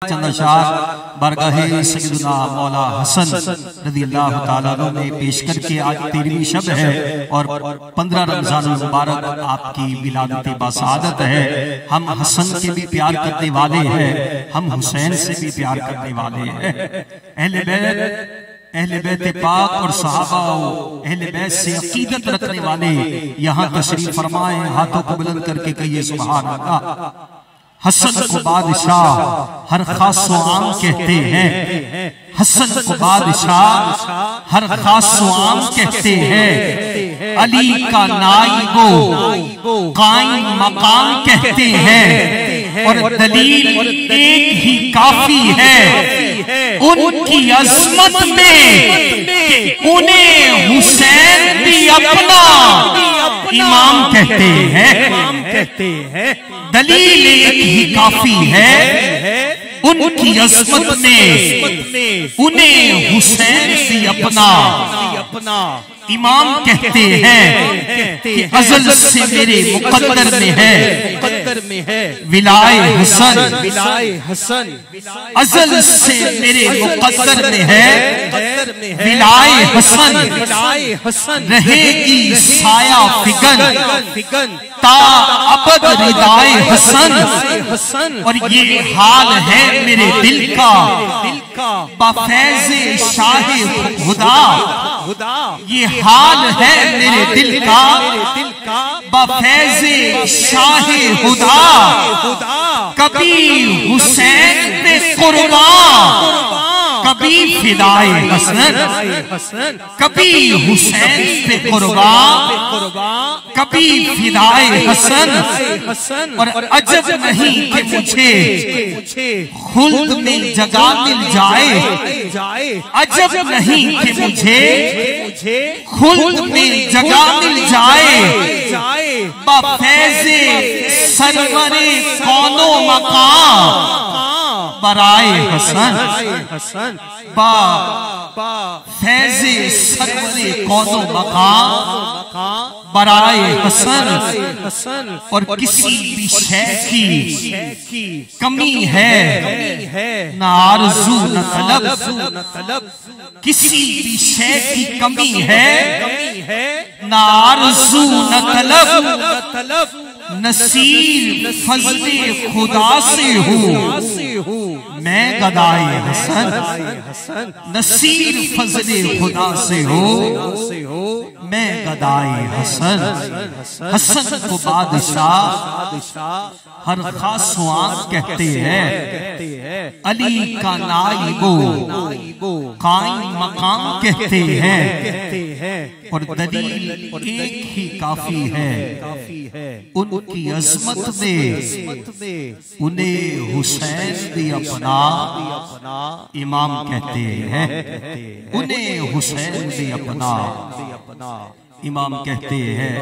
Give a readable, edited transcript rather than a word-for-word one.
चंदशार बरगाहे सैयदना मौला हसन रज़ियल्लाहु ताला अन्हु में पेश करके आज 13वीं शब है और 15 रमजान मुबारक आपकी विलादत बासादत है। हम हसन से भी प्यार करने वाले हैं, हम हुसैन से भी प्यार करने वाले हैं। अहले बैत पाक और सहाबा अहले बैत से अकीदत रखने वाले यहाँ तशरीफ फरमाए, हाथों को बुलंद करके कहिए सुभान अल्लाह। हसन को बादशाह हर खास आम कहते हैं, हसन को बादशाह हर खास आम कहते हैं। अली का नाइबो कायम मकाम कहते हैं और दलील एक ही काफी है उनकी अजमत में, उन्हें हुसैन भी अपना इमाम कहते हैं। दलील एक ही काफी है उनकी अज़मत में, उन्हें हुसैन भी अपना इमाम कहते हैं कि अज़ल से मेरे मुक़द्दर में है विलाए हसन, अज़ल से मेरे मुक़द्दर में है विलाए हसन, रहेगी साया फिगन ता अबद रिदाए हसन। और ये हाल है मेरे दिल का बफैज़े शाहे खुदा, ये हाल है मेरे दिल का बफैज़े शाहे खुदा। कभी हुसैन पे कुर्बान, कभी फिदाए हसन, कभी हुसैन पे कुर्बान, कभी फिदाए हसन। और अजब नहीं कि मुझे खुल्द में जगह मिल जाए, अजब नहीं कि मुझे खुल्द में जगह मिल जाए। बफैज़े सरवरे कौनो मकाम बराए हसन, फैज़े सरवरे कौनो मकाम बराए हसन। और किसी भी शय की कमी है ना आरज़ू न तलब, किसी भी शय की कमी है ना आरज़ू न तलब। नसीर फज़ले खुदा से हूँ मैं गदाए हसन, नसीर फज़ले खुदा से हो मैं गदाए हसन। हसन को बादशाह हर खास आम कहते हैं, अली का नाइबो कायम मकाम कहते हैं और दलील एक ही काफी है उनकी अज़मत में, उन्हें हुसैन भी अपना इमाम कहते हैं, उन्हें हुसैन भी अपना इमाम कहते हैं।